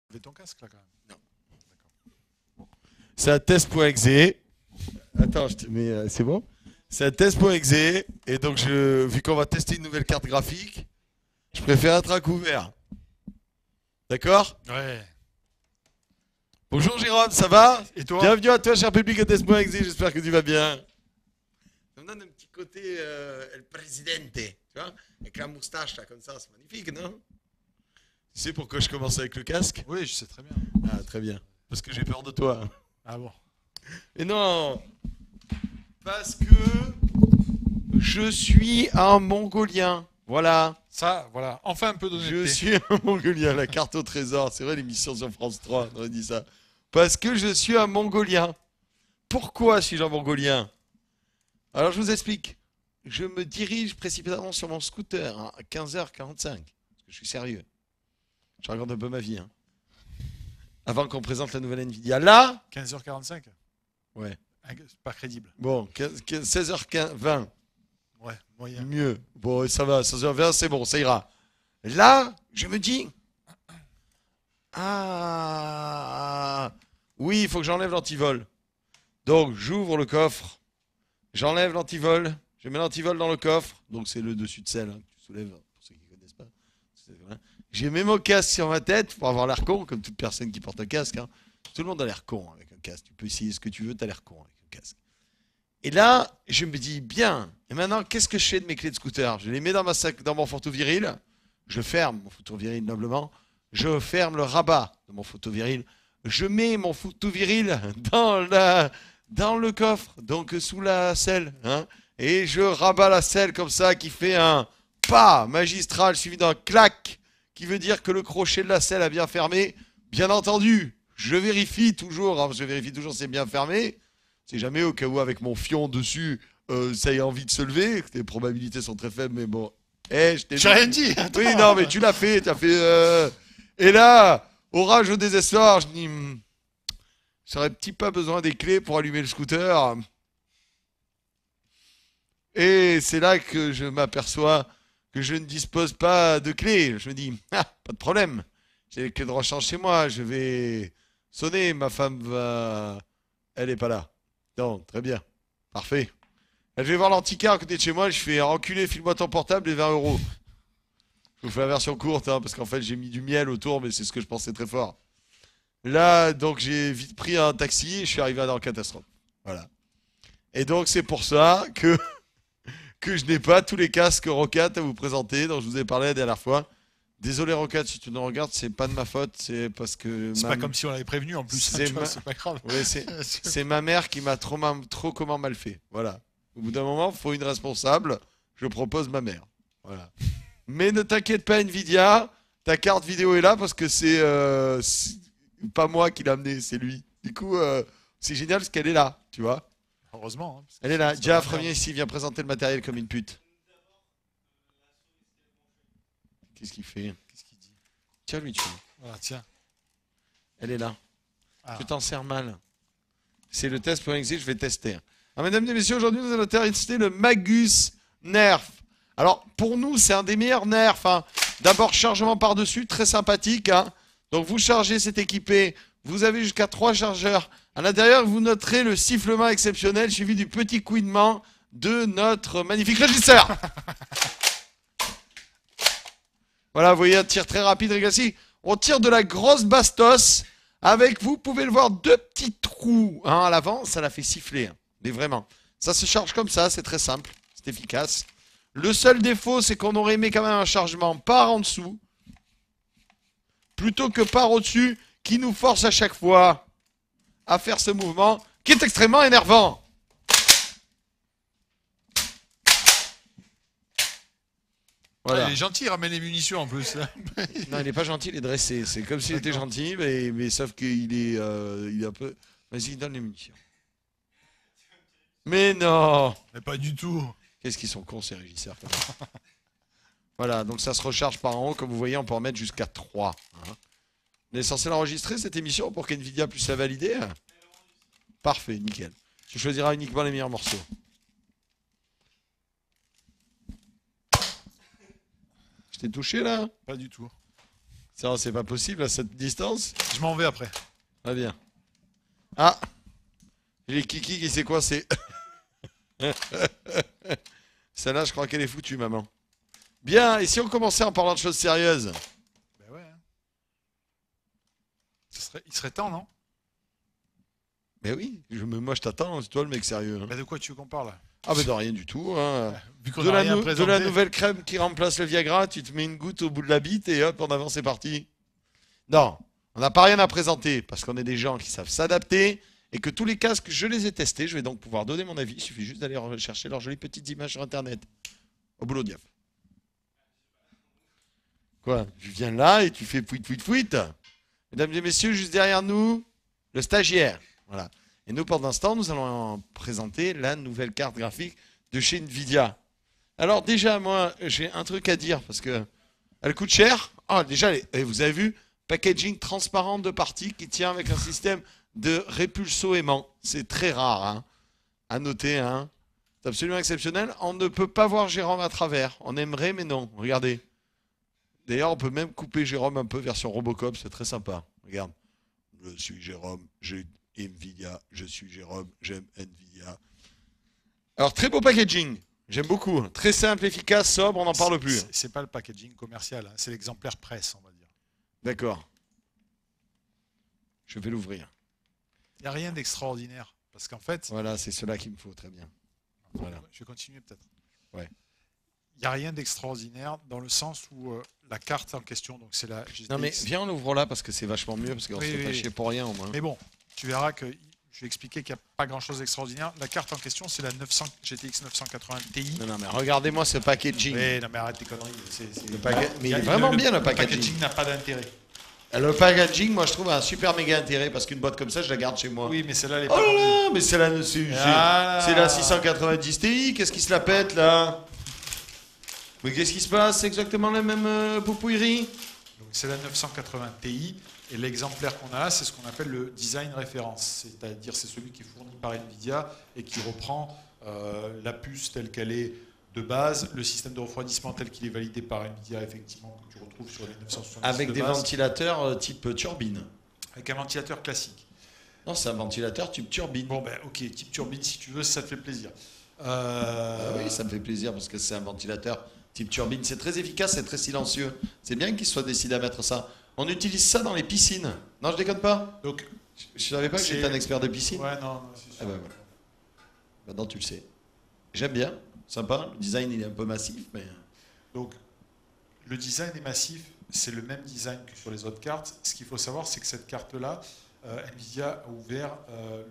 Avec ton casque là quand même. Non. D'accord. C'est un test.exe. Attends, c'est bon? C'est un test.exe. Et donc, vu qu'on va tester une nouvelle carte graphique, je préfère être à couvert. D'accord? Ouais. Bonjour Jérôme, ça va? Et toi? Bienvenue à toi, cher public de test.exe. J'espère que tu vas bien. Ça me donne un petit côté El Presidente. Tu vois? Avec la moustache là, comme ça, c'est magnifique, non? Tu sais pourquoi je commence avec le casque? Oui, je sais très bien. Ah, très bien. Parce que j'ai peur de toi. Ah bon. Et non! Parce que je suis un Mongolien. Voilà. Ça, voilà. Enfin un peu Je d'honnêteté. suis un Mongolien. La carte au trésor. C'est vrai, l'émission sur France 3, on aurait dit ça. Parce que je suis un Mongolien. Pourquoi suis-je un Mongolien? Alors, je vous explique. Je me dirige précipitamment sur mon scooter à 15h45. Parce que je suis sérieux. Je regarde un peu ma vie. Hein. Avant qu'on présente la nouvelle Nvidia. Là, 15h45. ouais. C'est pas crédible. Bon, 16h20. Ouais, moyen. Mieux. Bon, ça va, 16h20, c'est bon, ça ira. Là, je me dis. Ah. Oui, il faut que j'enlève l'antivol. Donc, j'ouvre le coffre. J'enlève l'antivol. Je mets l'antivol dans le coffre. Donc, c'est le dessus de selle hein, que tu soulèves, pour ceux qui ne connaissent pas. Voilà. J'ai mis mon casque sur ma tête pour avoir l'air con, comme toute personne qui porte un casque. Hein. Tout le monde a l'air con avec un casque. Tu peux essayer ce que tu veux, tu as l'air con avec un casque. Et là, je me dis, bien, et maintenant, qu'est-ce que je fais de mes clés de scooter? Je les mets dans, dans mon photo viril, je ferme mon photo viril noblement, je ferme le rabat de mon photo viril, je mets mon photo viril dans le coffre, donc sous la selle, hein, et je rabats la selle comme ça, qui fait un pas magistral suivi d'un clac, qui veut dire que le crochet de la selle a bien fermé. Bien entendu, je vérifie toujours, hein, si c'est bien fermé. C'est jamais au cas où avec mon fion dessus, ça ait envie de se lever. Les probabilités sont très faibles, mais bon. Je t'ai J'ai rien dit. Attends. Oui, non, mais tu l'as fait, t'as fait. Et là, orage au désespoir, je dis, j'aurais petit pas besoin des clés pour allumer le scooter. Et c'est là que je m'aperçois que je ne dispose pas de clés. Je me dis, ah, pas de problème. J'ai les clés de rechange chez moi. Je vais sonner. Ma femme va. Elle est pas là. Non, très bien. Parfait. Là, je vais voir l'antiquaire à côté de chez moi. Je fais enculé, file-moi ton portable et 20 euros. Je vous fais la version courte, hein, parce qu'en fait, j'ai mis du miel autour, mais c'est ce que je pensais très fort. Là, donc, j'ai vite pris un taxi et je suis arrivé dans la catastrophe. Voilà. Et donc, c'est pour ça que je n'ai pas tous les casques Rocat à vous présenter, dont je vous ai parlé la dernière fois. Désolé Rocat, si tu nous regardes, c'est pas de ma faute, c'est parce que... C'est pas comme si on l'avait prévenu en plus. C'est C'est pas grave. Ouais, c'est ma mère qui m'a trop comment mal fait. Voilà. Au bout d'un moment, il faut une responsable. Je propose ma mère. Voilà. Mais ne t'inquiète pas, Nvidia, ta carte vidéo est là parce que c'est pas moi qui l'ai amenée, c'est lui. Du coup, c'est génial parce qu'elle est là, tu vois. Heureusement. Hein, parce que Elle est là. sinon, Jaff, ça va reviens ici, viens présenter le matériel comme une pute. Qu'est-ce qu'il fait? Qu'est-ce qu'il dit? Tiens, lui, tu vois. Voilà, tiens. Elle est là. Ah. Je t'en sers mal. C'est le test.exe, je vais tester. Alors, mesdames et messieurs, aujourd'hui, nous allons tester le Magus Nerf. Alors, pour nous, c'est un des meilleurs nerfs. Hein. D'abord, chargement par-dessus, très sympathique. Hein. Donc, vous chargez, c'est équipé. Vous avez jusqu'à 3 chargeurs. À l'intérieur, vous noterez le sifflement exceptionnel suivi du petit couinement de notre magnifique régisseur. Voilà, vous voyez, un tir très rapide, régressif. On tire de la grosse bastos. Avec, vous pouvez le voir, 2 petits trous hein, à l'avant. Ça la fait siffler. Hein. Mais vraiment. Ça se charge comme ça, c'est très simple. C'est efficace. Le seul défaut, c'est qu'on aurait aimé quand même un chargement par en dessous. Plutôt que par au-dessus, qui nous force à chaque fois à faire ce mouvement, qui est extrêmement énervant. Voilà. Ah, il est gentil, il ramène les munitions en plus. Non, il n'est pas gentil, il est dressé. C'est comme s'il était gentil, mais sauf qu'il est, il est un peu... Vas-y, donne les munitions. Mais non! Mais pas du tout. Qu'est-ce qu'ils sont cons, ces régisseurs. Voilà, donc ça se recharge par en haut. Comme vous voyez, on peut en mettre jusqu'à 3. Hein. On est censé l'enregistrer, cette émission, pour qu'NVIDIA puisse la valider. Parfait, nickel. Tu choisiras uniquement les meilleurs morceaux. Je t'ai touché, là? Pas du tout. C'est pas possible à cette distance. Je m'en vais après. Très bien. Ah, j'ai Kiki qui s'est coincé. Celle-là, je crois qu'elle est foutue, maman. Bien, et si on commençait en parlant de choses sérieuses? Ben ouais. Il serait temps, non? Mais oui, moi je t'attends, c'est toi le mec sérieux. Hein. Ben de quoi tu veux qu'on parle? Ah ben de rien du tout. Hein. Vu qu'on De a la, rien de présenté. la nouvelle crème qui remplace le Viagra, tu te mets une goutte au bout de la bite et hop, en avant c'est parti. Non, on n'a pas rien à présenter parce qu'on est des gens qui savent s'adapter et que tous les casques, je les ai testés. Je vais donc pouvoir donner mon avis. Il suffit juste d'aller chercher leurs jolies petites images sur internet. Au boulot diable. Quoi? Tu viens là et tu fais pouit pouit pouit. Mesdames et messieurs, juste derrière nous, le stagiaire. Voilà. Et nous, pendant ce temps, nous allons présenter la nouvelle carte graphique de chez Nvidia. Alors déjà, moi, j'ai un truc à dire parce que elle coûte cher. Ah, déjà, vous avez vu, packaging transparent de partie qui tient avec un système de répulso aimant. C'est très rare, hein, à noter. Hein. C'est absolument exceptionnel. On ne peut pas voir Jérôme à travers. On aimerait, mais non. Regardez. D'ailleurs, on peut même couper Jérôme un peu version Robocop. C'est très sympa. Regarde. Je suis Jérôme. J'ai Nvidia. Je suis Jérôme. J'aime Nvidia. Alors, très beau packaging. J'aime beaucoup. Très simple, efficace, sobre. On n'en parle plus. C'est pas le packaging commercial. Hein. C'est l'exemplaire presse, on va dire. D'accord. Je vais l'ouvrir. Il n'y a rien d'extraordinaire. Parce qu'en fait... Voilà, c'est cela qu'il me faut. Très bien. Voilà. Je vais continuer peut-être. Ouais. Il n'y a rien d'extraordinaire dans le sens où la carte en question, donc c'est la GTX. Non mais viens, on ouvre là parce que c'est vachement mieux, parce qu'on se fait pas chier pour rien au moins. Mais bon, tu verras que je vais expliquer qu'il n'y a pas grand-chose d'extraordinaire. La carte en question, c'est la GTX 980 Ti. Non, mais regardez-moi ce packaging. Oui, non mais arrête tes conneries. Mais il est vraiment bien le packaging. Le packaging n'a pas d'intérêt. Le packaging, moi je trouve un super méga intérêt parce qu'une boîte comme ça, je la garde chez moi. Oui, mais celle-là, elle est Oh pas là vendue. là, mais c'est la 690 Ti, qu'est-ce qui se la pète là? Mais qu'est-ce qui se passe? C'est exactement la même poupouillerie? Donc c'est la 980 Ti et l'exemplaire qu'on a là, c'est ce qu'on appelle le design référence, c'est-à-dire c'est celui qui est fourni par Nvidia et qui reprend la puce telle qu'elle est de base, le système de refroidissement tel qu'il est validé par Nvidia effectivement que tu retrouves sur les 970 Avec de des base, ventilateurs type turbine. avec un ventilateur classique. Non, c'est un ventilateur type turbine. Bon ben ok, type turbine si tu veux, ça te fait plaisir. Oui, ça me fait plaisir parce que c'est un ventilateur type turbine. C'est très efficace, c'est très silencieux. C'est bien qu'ils soient décidés à mettre ça. On utilise ça dans les piscines. Non, je déconne pas. Donc, Je savais pas que j'étais un expert de piscine. ouais, non, c'est sûr. Ah ben voilà. Maintenant tu le sais. J'aime bien, sympa. Le design il est un peu massif, mais. Donc, le design est massif, c'est le même design que sur les autres cartes. Ce qu'il faut savoir, c'est que cette carte-là, Nvidia a ouvert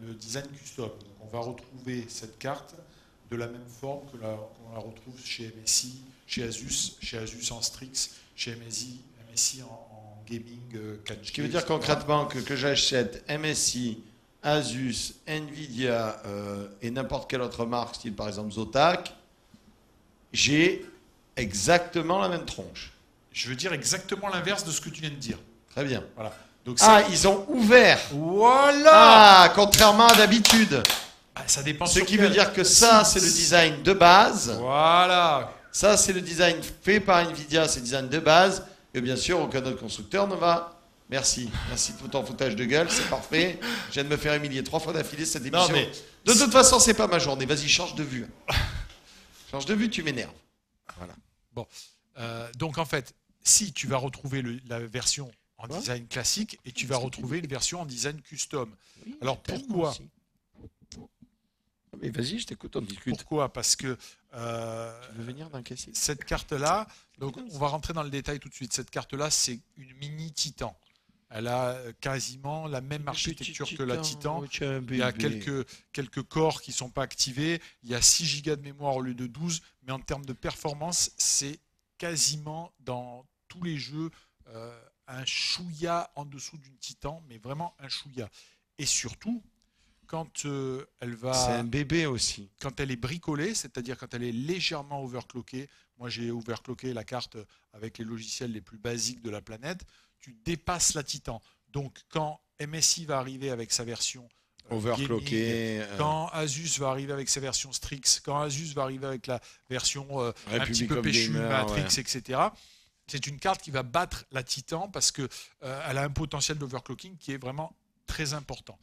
le design custom. Donc, on va retrouver cette carte de la même forme qu'on la retrouve chez MSI, chez Asus en Strix, chez MSI en gaming 4G. Ce qui veut dire concrètement que j'achète MSI, Asus, Nvidia et n'importe quelle autre marque, style par exemple Zotac, j'ai exactement la même tronche. Je veux dire exactement l'inverse de ce que tu viens de dire. Très bien. Voilà. Donc, Ah, ils ont ouvert. voilà. Ah, contrairement à d'habitude. Ça dépend. Ce sur qui veut quel. dire que ça, c'est le design de base. Voilà. Ça, c'est le design fait par Nvidia, c'est le design de base. Et bien sûr, aucun autre constructeur ne va. Merci. Merci pour ton foutage de gueule, c'est parfait. Je viens de me faire humilier 3 fois d'affilée cette émission. Non, mais de toute façon, c'est pas ma journée. Vas-y, change de vue. Change de vue, tu m'énerves. Voilà. bon, donc en fait, si tu vas retrouver la version en Quoi design classique et tu vas retrouver une version en design custom. Oui, Alors pourquoi? Mais vas-y, je t'écoute, on discute. Pourquoi? Parce que Tu veux venir d'un caissier? cette carte-là, donc on va rentrer dans le détail tout de suite. Cette carte-là, c'est une mini Titan. Elle a quasiment la même architecture que la Titan. Il y a quelques corps qui ne sont pas activés. Il y a 6 Go de mémoire au lieu de 12. Mais en termes de performance, c'est quasiment dans tous les jeux un chouïa en dessous d'une Titan, mais vraiment un chouïa. Et surtout, quand elle va... C'est un bébé aussi. Quand elle est bricolée, c'est-à-dire quand elle est légèrement overclockée, moi j'ai overclocké la carte avec les logiciels les plus basiques de la planète, tu dépasses la Titan. Donc quand MSI va arriver avec sa version overclocké, quand Asus va arriver avec sa version Strix, quand Asus va arriver avec la version un petit peu péchue, Gamer, Matrix, ouais. etc., C'est une carte qui va battre la Titan parce qu'elle a un potentiel d'overclocking qui est vraiment très important.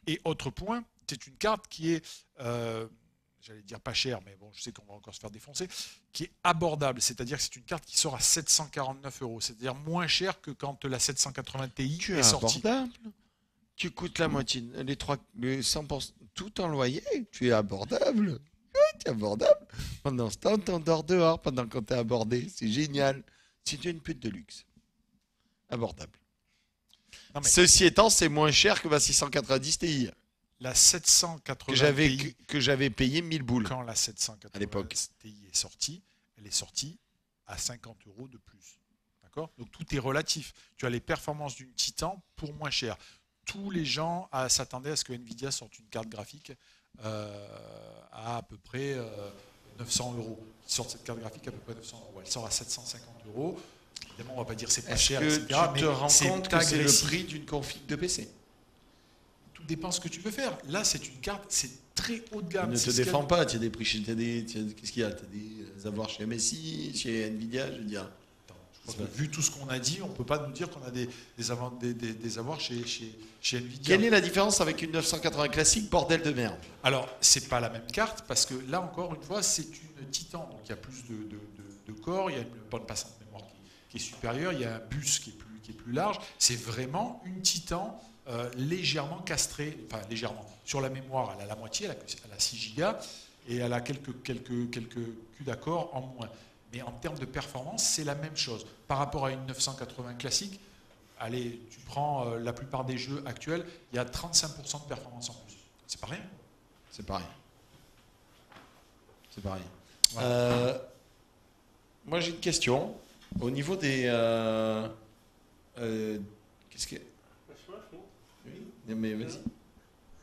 Et autre point, c'est une carte qui est, j'allais dire pas chère, mais bon, je sais qu'on va encore se faire défoncer, qui est abordable. C'est-à-dire que c'est une carte qui sort à 749 €. C'est-à-dire moins cher que quand la 780 Ti est sortie. Abordable. Tu coûtes la moitié, les 100%, tout en loyer, tu es abordable. Tu es abordable. Pendant ce temps, tu dors dehors pendant qu'on t'es abordé. C'est génial. Si tu es une pute de luxe. Abordable. Non, mais... Ceci étant, c'est moins cher que ma 690 Ti. La 780 Ti que j'avais payé 1000 boules. Quand la 780 à l'époque. Ti est sortie, elle est sortie à 50 € de plus. D'accord ? Donc tout est relatif. Tu as les performances d'une Titan pour moins cher. Tous les gens s'attendaient à ce que Nvidia sorte une carte graphique à peu près 900 €. Ils sortent cette carte graphique à peu près 900 €. Elle sort à 750 €. Évidemment, on ne va pas dire c'est pas cher, etc. Tu te rends compte que c'est le prix d'une config de PC? Tout dépend ce que tu veux faire. Là, c'est une carte, c'est très haut de gamme. Ne te défends pas, tu as des prix chez... Qu'est-ce qu'il y a? Tu as des avoirs chez MSI, chez Nvidia, je veux dire. Vu tout ce qu'on a dit, on ne peut pas nous dire qu'on a des avoirs chez Nvidia. Quelle est la différence avec une 980 classique, bordel de merde? Alors, c'est pas la même carte, parce que là, encore une fois, c'est une Titan. Donc, il y a plus de corps, il y a une bande passante de mémoire qui est supérieure, il y a un bus qui est plus large. C'est vraiment une Titan légèrement castrée, enfin légèrement. Sur la mémoire, elle a la moitié, elle a 6 Go, et elle a quelques culs d'accord en moins. Mais en termes de performance, c'est la même chose. Par rapport à une 980 classique, allez, tu prends la plupart des jeux actuels, il y a 35% de performance en plus. C'est pas rien. C'est pareil. C'est pareil. Voilà. Moi, j'ai une question. Au niveau des... qu'est-ce que... Oui, mais vas-y.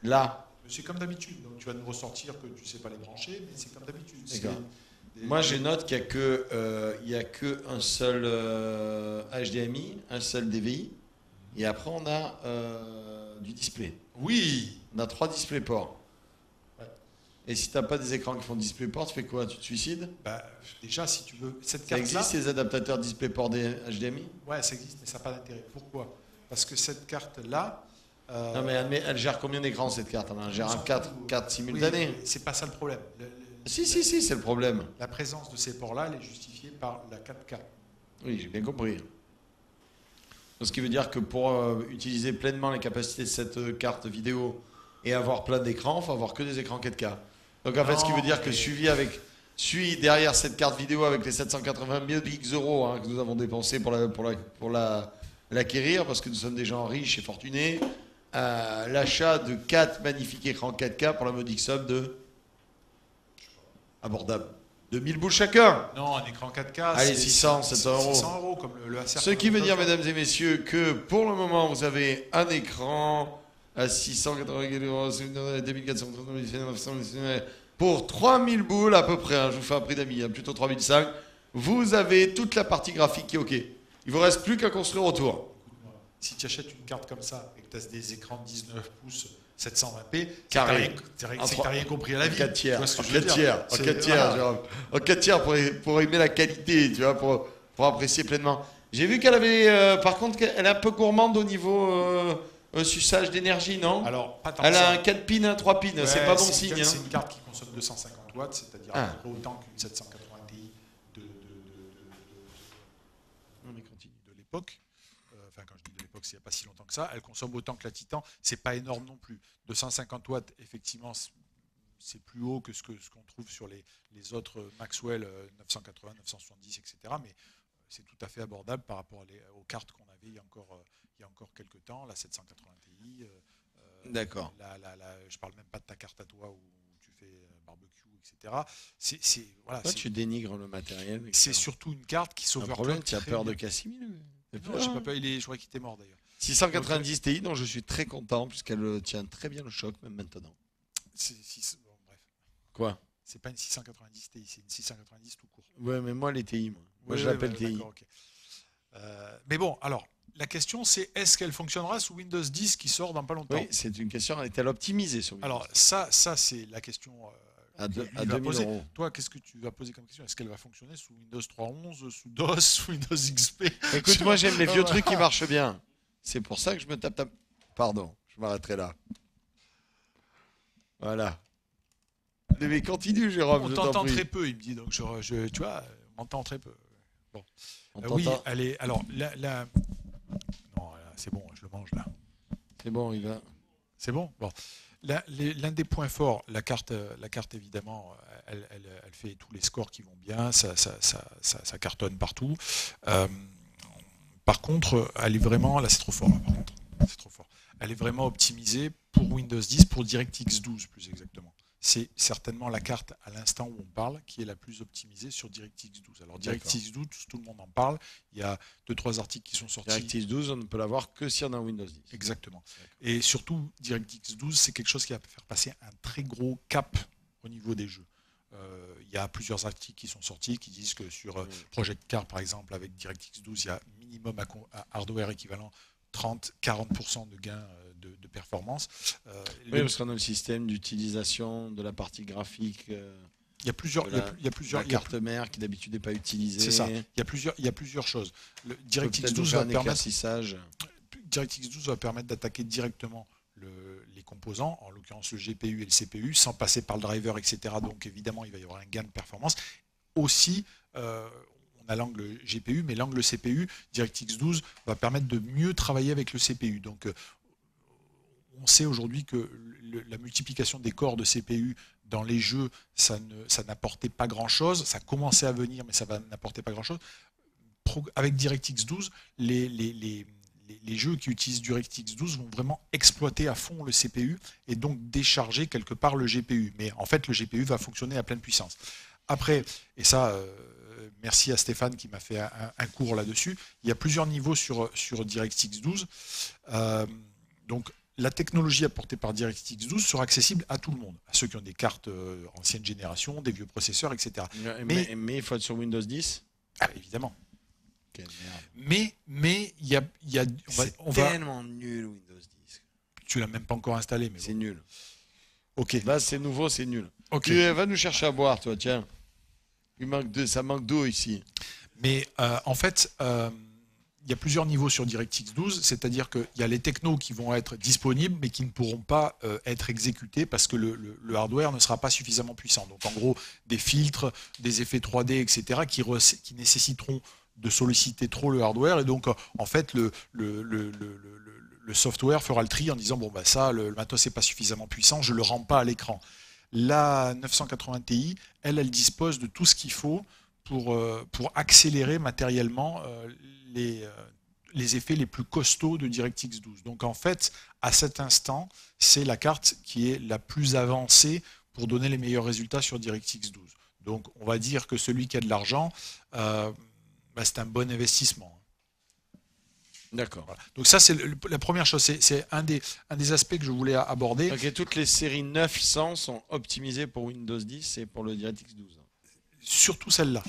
Là. C'est comme d'habitude. Donc, tu vas nous ressortir que tu ne sais pas les brancher, mais c'est comme d'habitude. Moi, je note qu'il n'y a que un seul HDMI, un seul DVI, et après, on a du display. Oui. On a 3 DisplayPort. Ouais. Et si tu n'as pas des écrans qui font DisplayPort, tu fais quoi? Tu te suicides? Déjà, si tu veux... Cette carte-là, ça existe, les adaptateurs DisplayPort des HDMI? Ouais, ça existe, mais ça n'a pas d'intérêt. Pourquoi? Parce que cette carte-là... Non, mais elle gère combien d'écrans, cette carte? Elle gère 4 simultanés. Oui, c'est pas ça le problème. Si, c'est le problème. La présence de ces ports-là, elle est justifiée par la 4K. Oui, j'ai bien compris. Ce qui veut dire que pour utiliser pleinement les capacités de cette carte vidéo et avoir plein d'écrans, il faut avoir que des écrans 4K. Donc en fait, ce qui veut dire que suivi derrière cette carte vidéo avec les 780 000 € que nous avons dépensés pour l'acquérir, parce que nous sommes des gens riches et fortunés, l'achat de 4 magnifiques écrans 4K pour la modique somme de... abordable. 2000 boules chacun. Non, un écran 4K. Allez, 600, 700 €. 600 € comme le ACR. Ce qui veut dire, mesdames et messieurs, que pour le moment, vous avez un écran à 680 €, 2430 pour 3000 boules à peu près. Je vous fais un prix d'amis, plutôt 3005. Vous avez toute la partie graphique qui est OK. Il vous reste plus qu'à construire autour. Si tu achètes une carte comme ça et que tu as des écrans de 19 pouces 720p, carré. C'est que tu n'as rien compris à la vie. 4 tiers. En 4 tiers pour aimer la qualité, tu vois, pour apprécier pleinement. J'ai vu qu'elle avait, par contre, elle est un peu gourmande au niveau suçage d'énergie, non? Alors, pas tant elle que ça. a un 4 pins, un 3 pins, c'est pas bon signe. C'est une carte qui consomme 250 watts, c'est-à-dire à peu près autant qu'une 780 Ti de l'époque. Enfin, quand je dis de l'époque, c'est il n'y a pas si longtemps que ça. Elle consomme autant que la Titan. C'est pas énorme non plus. 250 watts, effectivement, c'est plus haut que ce qu'on trouve sur les autres Maxwell 980, 970, etc. Mais c'est tout à fait abordable par rapport aux cartes qu'on avait il y a encore quelques temps, la 780 Ti. D'accord. Je parle même pas de ta carte à toi où tu fais barbecue, etc. Voilà, tu dénigres le matériel. C'est surtout une carte qui s'overclock. Un problème, tu as peur de Casimir? Non, j'ai pas peur. Je crois qu'il était mort d'ailleurs. 690 Ti, dont je suis très content puisqu'elle tient très bien le choc même maintenant. Bon, bref. Quoi? C'est pas une 690 Ti, c'est une 690 tout court. Ouais, mais moi les Ti, moi je l'appelle Ti. Okay. Mais bon, alors la question c'est est-ce qu'elle fonctionnera sous Windows 10 qui sort dans pas longtemps? Oui, c'est une question. Est-elle optimisée sur Windows? Alors ça c'est la question À Lui, il à va 2000 poser. euros. Toi, qu'est-ce que tu vas poser comme question? Est-ce qu'elle va fonctionner sous Windows 3.11, sous DOS, sous Windows XP? Écoute, moi j'aime les vieux trucs qui marchent bien. C'est pour ça que je me tape. Pardon, je m'arrêterai là. Voilà. Mais continue, Jérôme, On je t'en t'entend prie. très peu, il me dit. Donc, tu vois, on m'entend très peu. Bon. On Oui, t'entend. allez. Alors, non, là, c'est bon, je le mange là. C'est bon, il va. C'est bon? Bon. L'un des points forts, la carte évidemment, elle fait tous les scores qui vont bien, ça cartonne partout. Euh, Par contre, elle est vraiment, là c'est trop fort, là, par contre, c'est trop fort. Elle est vraiment optimisée pour Windows 10, pour DirectX 12 plus exactement. C'est certainement la carte à l'instant où on parle qui est la plus optimisée sur DirectX 12. Alors DirectX 12, tout le monde en parle. Il y a 2-3 articles qui sont sortis. DirectX 12, on ne peut l'avoir que si on a un Windows 10. Exactement. Et surtout, DirectX 12, c'est quelque chose qui va faire passer un très gros cap au niveau des jeux. Il y a plusieurs articles qui sont sortis qui disent que sur Project Car, par exemple, avec DirectX 12, il y a minimum à hardware équivalent 30-40% de gains de performance. Oui, parce qu'on a le système d'utilisation de la partie graphique, Il y a plusieurs, de il y a plusieurs, la carte mère qui d'habitude n'est pas utilisée. c'est ça. Il y a plusieurs choses. On peut DirectX peut-être 12 faire va un permettre, éclaircissage. DirectX 12 va permettre d'attaquer directement les composants, en l'occurrence le GPU et le CPU, sans passer par le driver, etc. Donc évidemment, il va y avoir un gain de performance. Aussi, on a l'angle GPU, mais l'angle CPU, DirectX 12 va permettre de mieux travailler avec le CPU. Donc on sait aujourd'hui que la multiplication des corps de CPU dans les jeux, ça n'apportait pas grand-chose. Ça commençait à venir, mais ça n'apportait pas grand-chose. Avec DirectX 12, les jeux qui utilisent DirectX 12 vont vraiment exploiter à fond le CPU et donc décharger quelque part le GPU. Mais en fait, le GPU va fonctionner à pleine puissance. Après, et ça, merci à Stéphane qui m'a fait un cours là-dessus, il y a plusieurs niveaux sur DirectX 12. Donc, la technologie apportée par DirectX 12 sera accessible à tout le monde, à ceux qui ont des cartes ancienne génération, des vieux processeurs, etc. Mais il faut être sur Windows 10. Ah, évidemment. Quelle merde. Mais il y a, C'est tellement nul Windows 10. tu l'as même pas encore installé, mais C'est bon. nul. Ok. Là, c'est nouveau, c'est nul. Ok. Tu va nous chercher à boire, toi, tiens. Ça manque d'eau ici. Mais en fait, il y a plusieurs niveaux sur DirectX 12, c'est-à-dire qu'il y a les technos qui vont être disponibles, mais qui ne pourront pas être exécutés parce que le hardware ne sera pas suffisamment puissant. Donc en gros, des filtres, des effets 3D, etc., qui nécessiteront de solliciter trop le hardware. Et donc, en fait, le software fera le tri en disant, bon, bah ça, le matos n'est pas suffisamment puissant, je ne le rends pas à l'écran. La 980 Ti, elle dispose de tout ce qu'il faut pour accélérer matériellement les effets les plus costauds de DirectX 12. Donc en fait, à cet instant, c'est la carte qui est la plus avancée pour donner les meilleurs résultats sur DirectX 12. Donc on va dire que celui qui a de l'argent, c'est un bon investissement. D'accord. Voilà. Donc ça, c'est la première chose. C'est un des aspects que je voulais aborder. Ok, toutes les séries 900 sont optimisées pour Windows 10 et pour le DirectX 12. Surtout celle-là.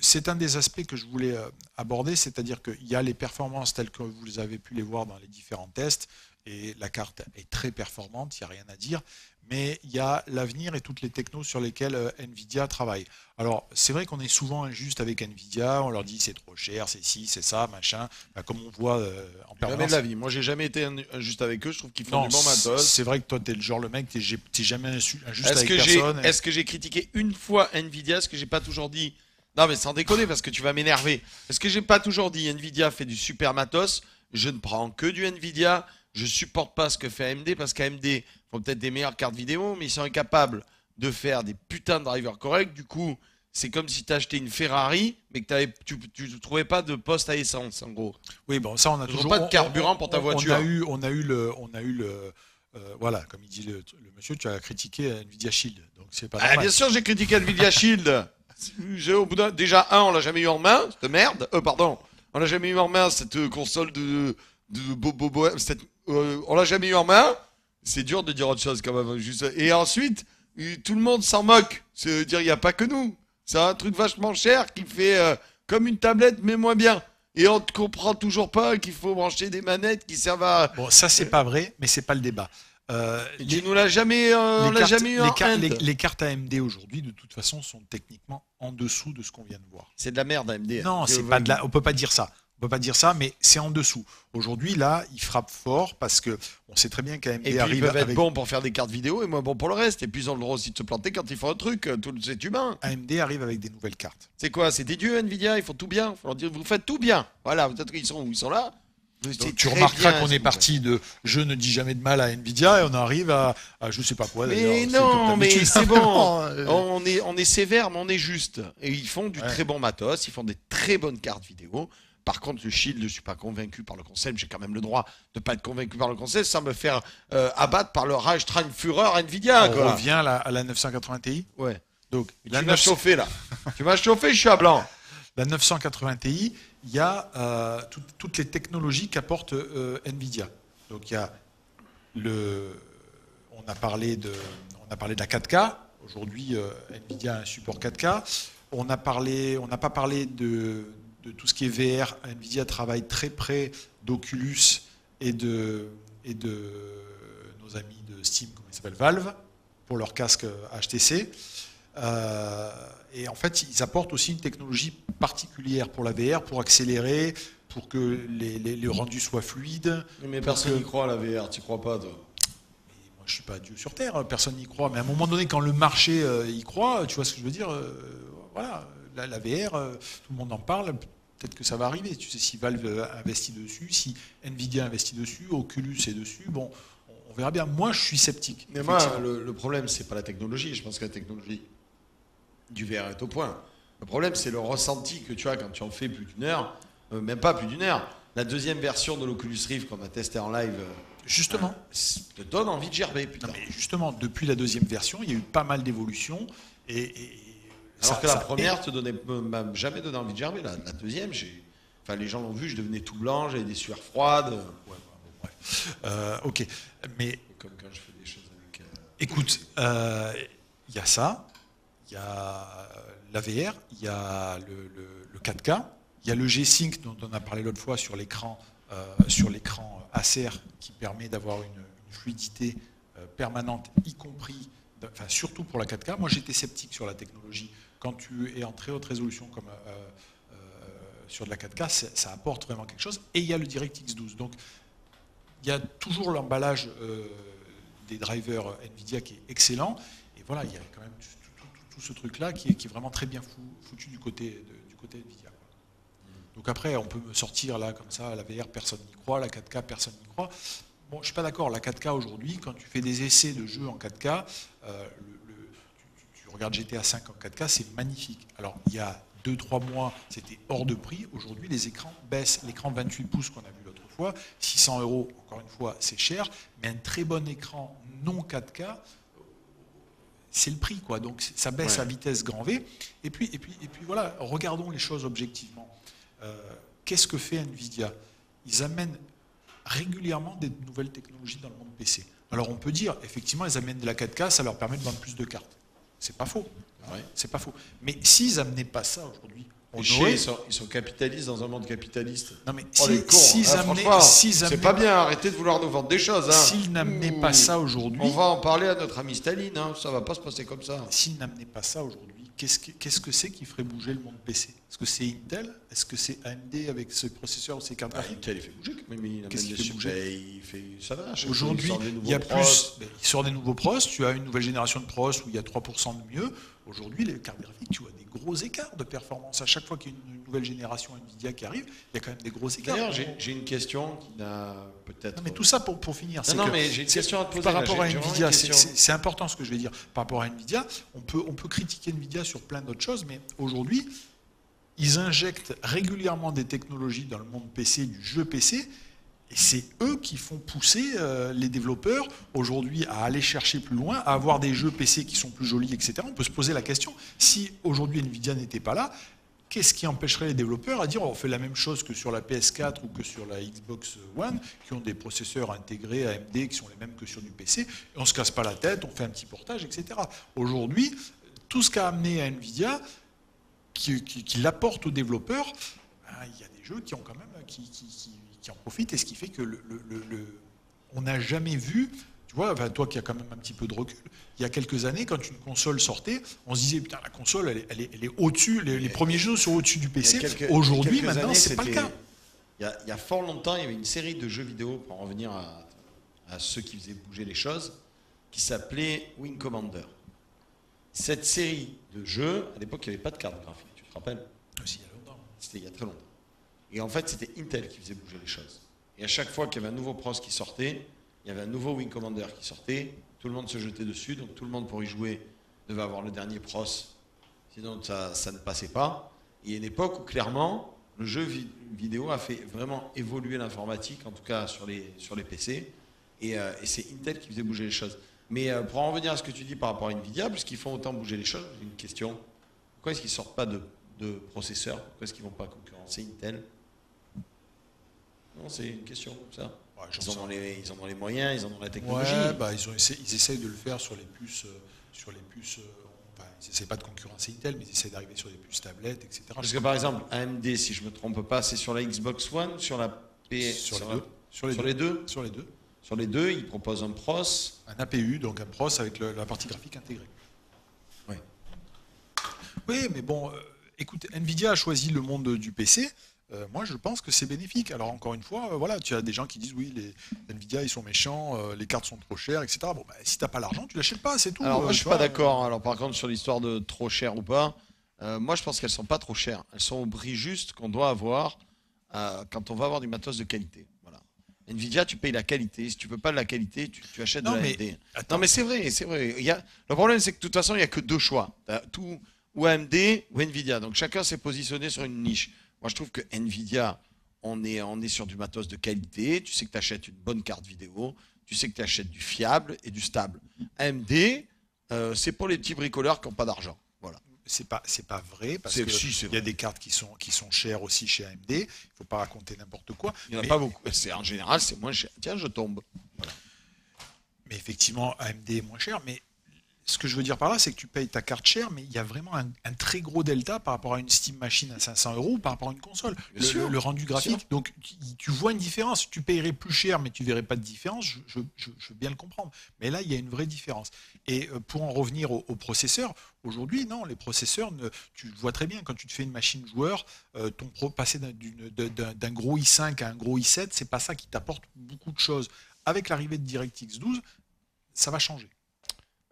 C'est un des aspects que je voulais aborder, c'est-à-dire qu'il y a les performances telles que vous avez pu les voir dans les différents tests, et la carte est très performante, il n'y a rien à dire, mais il y a l'avenir et toutes les technos sur lesquelles Nvidia travaille. Alors, c'est vrai qu'on est souvent injuste avec Nvidia, on leur dit c'est trop cher, c'est ci, c'est ça, machin, comme on voit en permanence. Jamais de la vie. Moi, j'ai jamais été injuste avec eux. Je trouve qu'ils font du bon matos. C'est vrai que toi, t'es le genre le mec, t'es jamais injuste Est-ce avec que personne. Est-ce que j'ai critiqué une fois Nvidia? Est-ce que j'ai pas toujours dit... Non, mais sans déconner, parce que tu vas m'énerver. Est-ce que j'ai pas toujours dit Nvidia fait du super matos? Je ne prends que du Nvidia. Je supporte pas ce que fait AMD, parce qu'AMD font peut-être des meilleures cartes vidéo, mais ils sont incapables de faire des putains de drivers corrects. Du coup, c'est comme si tu achetais une Ferrari, mais que tu ne trouvais pas de poste à essence, en gros. Oui, bon, ça, on a Ils ont toujours pas de carburant pour ta voiture. On a eu le voilà, comme il dit le monsieur, tu as critiqué Nvidia Shield, donc c'est pas Ah, normal. bien sûr, j'ai critiqué Nvidia Shield. Déjà, on l'a jamais eu en main, cette merde. Pardon. On l'a jamais eu en main, cette console de Bobo. On l'a jamais eu en main. C'est dur de dire autre chose quand même. Et ensuite, tout le monde s'en moque. C'est-à-dire, il n'y a pas que nous. C'est un truc vachement cher qui fait comme une tablette, mais moins bien. Et on ne comprend toujours pas qu'il faut brancher des manettes qui servent à... Bon, ça, c'est pas vrai, mais c'est pas le débat. Tu nous l'as jamais, on l'a jamais eu en Inde. Les cartes AMD aujourd'hui, de toute façon, sont techniquement en dessous de ce qu'on vient de voir. C'est de la merde AMD. Non, c'est pas de la... on peut pas dire ça. On peut pas dire ça, mais c'est en dessous. Aujourd'hui, là, ils frappent fort parce que on sait très bien qu'AMD arrive. Ils peuvent être bons pour faire des cartes vidéo et moins bons pour le reste. Et puis ils ont le droit aussi de se planter quand ils font un truc. C'est humain. AMD arrive avec des nouvelles cartes. C'est quoi? C'est des dieux Nvidia. Ils font tout bien. Faut leur dire, vous faites tout bien. Voilà. Peut-être qu'ils sont où ils sont là. Donc, tu remarqueras qu'on est parti de je ne dis jamais de mal à Nvidia et on arrive à je sais pas quoi. Mais non, mais c'est bon. On est sévère, mais on est juste. Et ils font du très bon matos. Ils font des très bonnes cartes vidéo. Par contre, le Shield, je ne suis pas convaincu par le concept. J'ai quand même le droit de ne pas être convaincu par le concept sans me faire abattre par le Rage Train Fureur Nvidia. On revient à la 980 Ti. Ouais. Donc, tu m'as chauffé là. Tu m'as chauffé, je suis à blanc. La 980 Ti, il y a toutes les technologies qu'apporte Nvidia. Donc il y a on a parlé de la 4K. Aujourd'hui, Nvidia a un support 4K. On n'a pas parlé de tout ce qui est VR. Nvidia travaille très près d'Oculus et de nos amis de Steam, comment ils s'appellent, Valve, pour leur casque HTC. Et en fait, ils apportent aussi une technologie particulière pour la VR, pour accélérer, pour que les rendus soient fluides. Mais personne n'y croit à la VR, tu crois pas, toi? Moi, je suis pas Dieu sur Terre, personne n'y croit. Mais à un moment donné, quand le marché y croit, tu vois ce que je veux dire, voilà, la VR, tout le monde en parle. Peut-être que ça va arriver. Tu sais, si Valve investit dessus, si Nvidia investit dessus, Oculus est dessus, bon, on verra bien. Moi, je suis sceptique. Mais moi, le problème, c'est pas la technologie. Je pense que la technologie du VR est au point. Le problème, c'est le ressenti que tu as quand tu en fais plus d'une heure, même pas plus d'une heure. La deuxième version de l'Oculus Rift qu'on a testé en live, justement, te donne envie de gerber. Putain. Non, mais justement, depuis la deuxième version, il y a eu pas mal d'évolutions alors que la première m'a jamais donné envie de gerber. La deuxième, les gens l'ont vu, je devenais tout blanc, j'avais des sueurs froides. Ok, mais comme quand je fais des choses avec. Écoute, il y a ça. Il y a la VR, il y a le 4K, il y a le G-Sync dont on a parlé l'autre fois sur l'écran Acer qui permet d'avoir une fluidité permanente, y compris, surtout pour la 4K. Moi, j'étais sceptique sur la technologie. Quand tu es en très haute résolution comme sur de la 4K, ça apporte vraiment quelque chose. Et il y a le DirectX 12. Donc, il y a toujours l'emballage des drivers NVIDIA qui est excellent. Et voilà, il y a quand même tout ce truc-là qui est vraiment très bien foutu du côté NVIDIA. Donc après, on peut me sortir là, comme ça, la VR, personne n'y croit, la 4K, personne n'y croit. Bon, je ne suis pas d'accord. La 4K aujourd'hui, quand tu fais des essais de jeux en 4K, tu regardes GTA 5 en 4K, c'est magnifique. Alors, il y a 2-3 mois, c'était hors de prix. Aujourd'hui, les écrans baissent. L'écran 28 pouces qu'on a vu l'autre fois, 600 €, encore une fois, c'est cher. Mais un très bon écran non 4K, c'est le prix, quoi. Donc ça baisse à vitesse grand V. Et puis voilà, regardons les choses objectivement. Qu'est-ce que fait Nvidia? Ils amènent régulièrement des nouvelles technologies dans le monde PC. Alors on peut dire, effectivement, ils amènent de la 4K, ça leur permet de vendre plus de cartes. C'est pas faux. C'est pas faux. Mais s'ils n'amenaient pas ça aujourd'hui, ils sont capitalistes dans un monde capitaliste. Non mais c'est pas bien, arrêtez de vouloir nous vendre des choses. Hein. S'ils n'amenaient pas ça aujourd'hui... On va en parler à notre ami Staline, hein. Ça va pas se passer comme ça. S'ils n'amenaient pas ça aujourd'hui, qu'est-ce que c'est qui ferait bouger le monde PC? Est-ce que c'est Intel? Est-ce que c'est AMD avec ce processeur ou ces cartes graphiques? Intel, il fait bouger quand même. Qu'est-ce qu'il fait bouger? Ça va. Aujourd'hui, il y a plus... Il sort des nouveaux pros, tu as une nouvelle génération de pros où il y a 3% de mieux. Aujourd'hui, les cartes graphiques, tu vois des gros écarts de performance. À chaque fois qu'il y a une nouvelle génération Nvidia qui arrive, il y a quand même des gros écarts. D'ailleurs, j'ai une question qui n'a peut-être... Non, mais tout ça pour finir. Non, mais j'ai une question à te poser. Par rapport à Nvidia, c'est important ce que je vais dire. Par rapport à Nvidia, on peut critiquer Nvidia sur plein d'autres choses, mais aujourd'hui, ils injectent régulièrement des technologies dans le monde PC, du jeu PC, et c'est eux qui font pousser les développeurs aujourd'hui à aller chercher plus loin, à avoir des jeux PC qui sont plus jolis, etc. On peut se poser la question, si aujourd'hui Nvidia n'était pas là, qu'est-ce qui empêcherait les développeurs à dire on fait la même chose que sur la PS4 ou que sur la Xbox One, qui ont des processeurs intégrés AMD qui sont les mêmes que sur du PC, et on ne se casse pas la tête, on fait un petit portage, etc. Aujourd'hui, tout ce qu'a amené à Nvidia, qui l'apporte aux développeurs, il y a des jeux qui ont quand même qui en profitent, et ce qui fait que on n'a jamais vu Tu vois, enfin, toi qui as quand même un petit peu de recul, il y a quelques années, quand une console sortait, on se disait, putain, la console, elle est au-dessus, les premiers jeux sont au-dessus du PC. Aujourd'hui, maintenant, c'est pas le cas. Il y a fort longtemps, il y avait une série de jeux vidéo, pour en revenir à ceux qui faisaient bouger les choses, qui s'appelait Wing Commander. Cette série de jeux, à l'époque, il n'y avait pas de carte graphique, tu te rappelles? Aussi, il y a longtemps. C'était il y a très longtemps. Et en fait, c'était Intel qui faisait bouger les choses. Et à chaque fois qu'il y avait un nouveau pros qui sortait, il y avait un nouveau Wing Commander qui sortait, tout le monde se jetait dessus, donc tout le monde pour y jouer devait avoir le dernier pros, sinon ça ne passait pas. Et il y a une époque où clairement, le jeu vidéo a fait vraiment évoluer l'informatique, en tout cas sur les PC, et c'est Intel qui faisait bouger les choses. Mais pour en revenir à ce que tu dis par rapport à Nvidia, puisqu'ils font autant bouger les choses, j'ai une question. Pourquoi est-ce qu'ils ne sortent pas de processeurs? Pourquoi est-ce qu'ils ne vont pas concurrencer Intel? Non, c'est une question comme ça. Ouais, ils en ont les moyens, ils en ont la technologie. Ouais, bah, ils essayent de le faire sur les puces. Enfin, ils n'essayent pas de concurrencer Intel, mais ils essayent d'arriver sur des puces tablettes, etc. Parce que par exemple, AMD, si je ne me trompe pas, c'est sur la Xbox One, sur la PS. Sur les deux. Sur les deux, ils proposent un pros. Un APU, donc un pros avec la partie graphique intégrée. Oui. Oui, mais bon, écoute, Nvidia a choisi le monde du PC. Moi, je pense que c'est bénéfique. Alors, encore une fois, voilà, tu as des gens qui disent oui, les Nvidia, ils sont méchants, les cartes sont trop chères, etc. Bon, bah, si tu n'as pas l'argent, tu l'achètes pas, c'est tout. Alors, moi, je suis pas d'accord. Alors, par contre, sur l'histoire de trop cher ou pas, moi, je pense qu'elles sont pas trop chères. Elles sont au prix juste qu'on doit avoir quand on va avoir du matos de qualité. Voilà. Nvidia, tu payes la qualité. Si tu veux pas de la qualité, tu achètes de la AMD. Non, mais c'est vrai, c'est vrai. Le problème, c'est que de toute façon, il n'y a que deux choix. Tout ou AMD ou Nvidia. Donc, chacun s'est positionné sur une niche. Moi, je trouve que Nvidia, on est sur du matos de qualité. Tu sais que tu achètes une bonne carte vidéo. Tu sais que tu achètes du fiable et du stable. AMD, c'est pour les petits bricoleurs qui n'ont pas d'argent. Voilà. C'est pas vrai, parce qu'il y a des cartes qui sont chères aussi chez AMD. Il ne faut pas raconter n'importe quoi. Il n'y en a pas beaucoup. En général, c'est moins cher. Tiens, je tombe. Voilà. Mais effectivement, AMD est moins cher. Mais ce que je veux dire par là, c'est que tu payes ta carte chère, mais il y a vraiment un très gros delta par rapport à une Steam Machine à 500 € ou par rapport à une console. Le rendu graphique, donc tu vois une différence. Tu payerais plus cher, mais tu verrais pas de différence. Je veux bien le comprendre. Mais là, il y a une vraie différence. Et pour en revenir aux processeurs, aujourd'hui, non, les processeurs, tu le vois très bien, quand tu te fais une machine joueur, passer d'un gros i5 à un gros i7, c'est pas ça qui t'apporte beaucoup de choses. Avec l'arrivée de DirectX 12, ça va changer.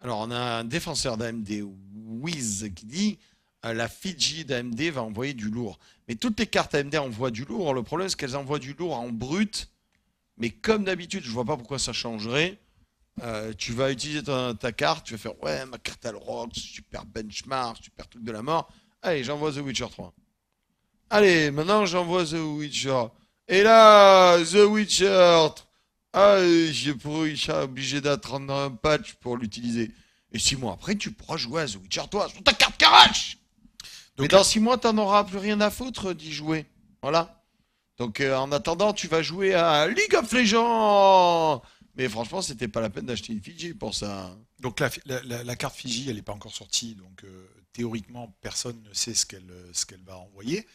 Alors, on a un défenseur d'AMD, Wiz, qui dit la Fiji d'AMD va envoyer du lourd. Mais toutes les cartes AMD envoient du lourd. Le problème, c'est qu'elles envoient du lourd en brut. Mais comme d'habitude, je ne vois pas pourquoi ça changerait. Tu vas utiliser ta carte, tu vas faire ouais, ma carte elle rock, super benchmark, super truc de la mort. Allez, j'envoie The Witcher 3. Allez, maintenant j'envoie The Witcher. Et là, The Witcher 3. Ah, j'ai obligé d'attendre un patch pour l'utiliser. Et 6 mois après, tu pourras jouer à The Witcher 3 sur ta carte Carache. Mais dans 6 mois, t'en auras plus rien à foutre d'y jouer. Voilà. Donc en attendant, tu vas jouer à League of Legends. Mais franchement, c'était pas la peine d'acheter une Fiji pour ça. Donc la carte Fiji, elle n'est pas encore sortie. Donc théoriquement, personne ne sait ce qu'elle va envoyer.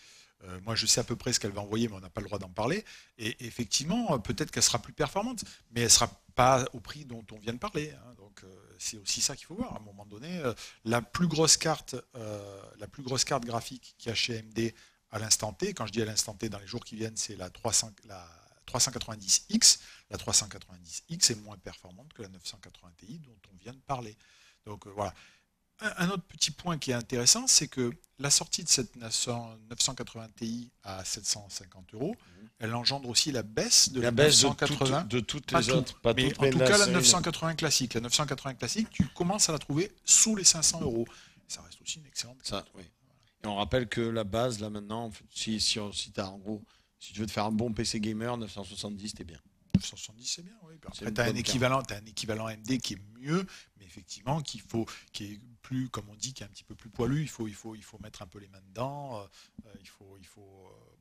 Moi, je sais à peu près ce qu'elle va envoyer, mais on n'a pas le droit d'en parler. Et effectivement, peut-être qu'elle sera plus performante, mais elle ne sera pas au prix dont on vient de parler. Hein. Donc, c'est aussi ça qu'il faut voir. À un moment donné, la plus grosse carte graphique qu'il y a chez AMD à l'instant T, quand je dis à l'instant T, dans les jours qui viennent, c'est la 390X. La 390X est moins performante que la 980 Ti dont on vient de parler. Donc, voilà. Un autre petit point qui est intéressant, c'est que la sortie de cette 980 Ti à 750 €, elle engendre aussi la baisse de la 980 de toutes les autres. Pas mais toutes, en tout cas, la 980 classique. La 980 classique, tu commences à la trouver sous les 500 €. Ça reste aussi une excellente carte. Oui. Et on rappelle que la base, là maintenant, si tu veux te faire un bon PC gamer, 970, t'es bien. 970, c'est bien, oui. Après, tu as un équivalent AMD qui est mieux, mais effectivement, qui est plus, comme on dit, qui est un petit peu plus poilu. Il faut mettre un peu les mains dedans.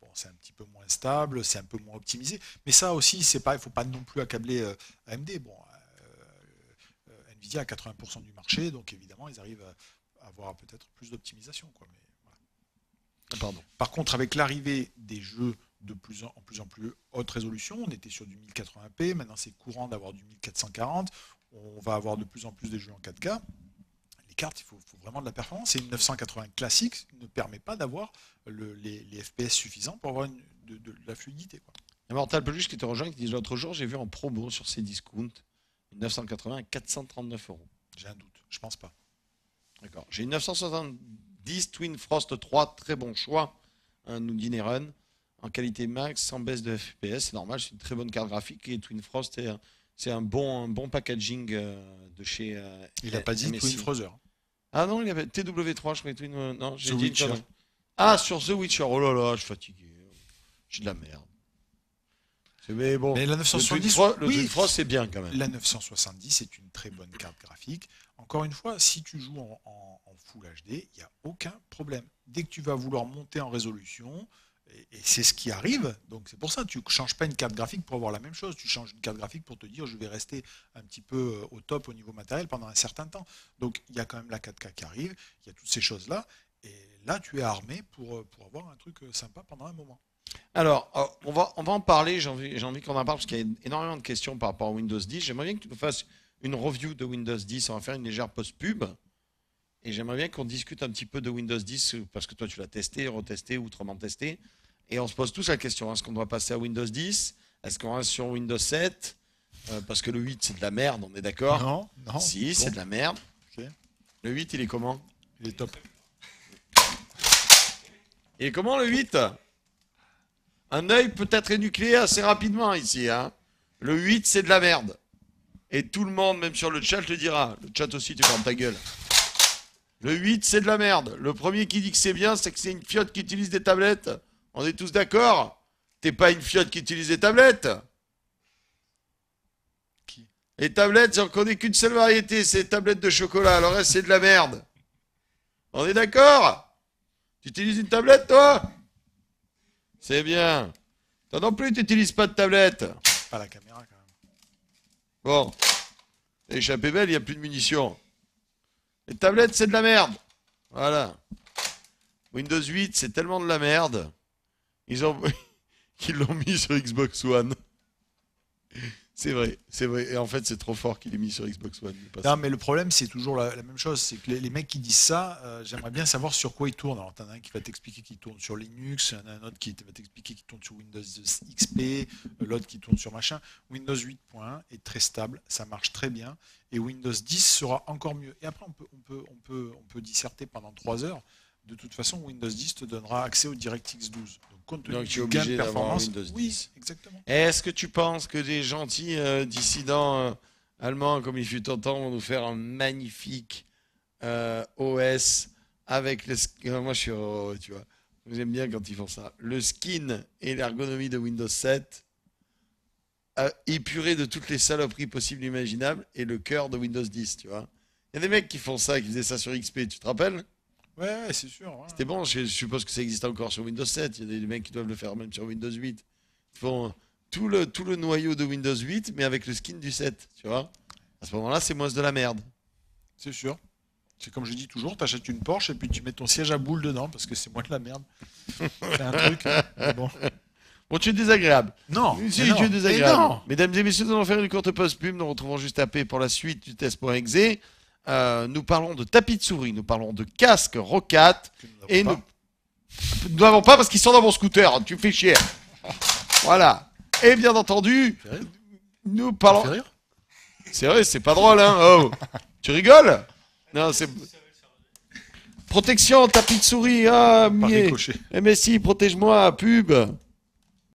Bon, c'est un petit peu moins stable, c'est un peu moins optimisé. Mais ça aussi, il ne faut pas non plus accabler AMD. Bon, Nvidia a 80% du marché, donc évidemment, ils arrivent à avoir peut-être plus d'optimisation, quoi. Mais, voilà. Pardon. Par contre, avec l'arrivée des jeux en plus haute résolution. On était sur du 1080p, maintenant c'est courant d'avoir du 1440. On va avoir de plus en plus des jeux en 4K. Les cartes, il faut vraiment de la performance. Et une 980 classique ne permet pas d'avoir les FPS suffisants pour avoir de la fluidité, quoi. Immortal Peluche qui te rejoint, qui dit l'autre jour, j'ai vu en promo sur ces discounts une 980 à 439 €. J'ai un doute, je pense pas. D'accord. J'ai une 970 Twin Frost 3, très bon choix, nous dit Neren, en qualité max, sans baisse de FPS, c'est normal, c'est une très bonne carte graphique et Twin Frost c'est un bon packaging de chez Il n'a pas dit MSI. Twin Frozer. Ah non, il avait TW3, je croyais Twin. Non, j'ai The dit Witcher. Ah, sur The Witcher, oh là là, je suis fatigué. J'ai de la merde. Mais bon, Mais la 970, le Twin Frost, c'est bien quand même. La 970 est une très bonne carte graphique. Encore une fois, si tu joues en Full HD, il n'y a aucun problème. Dès que tu vas vouloir monter en résolution, et c'est ce qui arrive, donc c'est pour ça, tu ne changes pas une carte graphique pour avoir la même chose, tu changes une carte graphique pour te dire je vais rester un petit peu au top au niveau matériel pendant un certain temps. Donc il y a quand même la 4K qui arrive, il y a toutes ces choses-là, et là tu es armé pour avoir un truc sympa pendant un moment. Alors, on va en parler, j'ai envie qu'on en parle parce qu'il y a énormément de questions par rapport à Windows 10. J'aimerais bien que tu nous fasses une review de Windows 10, on va faire une légère post-pub. Et j'aimerais bien qu'on discute un petit peu de Windows 10, parce que toi tu l'as testé, retesté, outrement testé. Et on se pose tous la question, est-ce qu'on doit passer à Windows 10? Est-ce qu'on reste sur Windows 7? Parce que le 8 c'est de la merde, on est d'accord? Non. Si, bon. c'est de la merde. Okay. Le 8 il est comment? Il est top. Il est comment le 8? Un œil peut être énucléé assez rapidement ici, hein. Le 8 c'est de la merde. Et tout le monde, même sur le chat, le dira. Le chat aussi, tu fermes ta gueule. Le 8 c'est de la merde. Le premier qui dit que c'est bien, c'est que c'est une fiotte qui utilise des tablettes. On est tous d'accord? T'es pas une fiotte qui utilise des tablettes? Qui? Les tablettes, j'en connais qu'une seule variété, c'est les tablettes de chocolat. Le reste, c'est de la merde. On est d'accord? Tu utilises une tablette, toi? C'est bien. Toi non plus, tu n'utilises pas de tablette. Pas la caméra, quand même. Bon. Échappée belle, il n'y a plus de munitions. Les tablettes, c'est de la merde. Voilà. Windows 8, c'est tellement de la merde. Ils l'ont mis sur Xbox One. C'est vrai. Et en fait, c'est trop fort qu'il est mis sur Xbox One. Non, mais le problème, c'est toujours la même chose. C'est que les mecs qui disent ça, j'aimerais bien savoir sur quoi ils tournent. Alors, t'en as un qui va t'expliquer qu'il tourne sur Linux, un autre qui va t'expliquer qu'il tourne sur Windows XP, l'autre qui tourne sur machin. Windows 8.1 est très stable, ça marche très bien. Et Windows 10 sera encore mieux. Et après, on peut disserter pendant 3 heures. De toute façon, Windows 10 te donnera accès au DirectX 12. Donc, compte tenu du gain de performance, Windows 10. oui, exactement. Est-ce que tu penses que des gentils dissidents allemands, comme il fut tentant, vont nous faire un magnifique OS avec le... Moi, je suis heureux, tu vois. J'aime bien quand ils font ça. Le skin et l'ergonomie de Windows 7, épuré de toutes les saloperies possibles et imaginables, et le cœur de Windows 10, tu vois. Il y a des mecs qui font ça, qui faisaient ça sur XP, tu te rappelles? Ouais, c'est sûr. Ouais. C'était bon, je suppose que ça existe encore sur Windows 7. Il y a des mecs qui doivent le faire même sur Windows 8. Ils font tout le noyau de Windows 8, mais avec le skin du 7, tu vois. À ce moment-là, c'est moins de la merde. C'est sûr. C'est comme je dis toujours, t'achètes une Porsche et puis tu mets ton siège à boule dedans parce que c'est moins de la merde. C'est un truc. Bon. Bon, tu es désagréable. Non. Si, non, tu es désagréable. non. Mesdames et messieurs, nous allons faire une courte pause pub. Nous retrouvons juste après pour la suite du test.exe. Nous parlons de tapis de souris, nous parlons de casque Roccat et nous n'avons pas parce qu'ils sont dans mon scooter. Tu me fais chier. Voilà. Et bien entendu, nous parlons. C'est vrai, c'est pas drôle, hein. Oh, tu rigoles? Non, c'est protection tapis de souris. Ah, MSI, protège-moi, pub.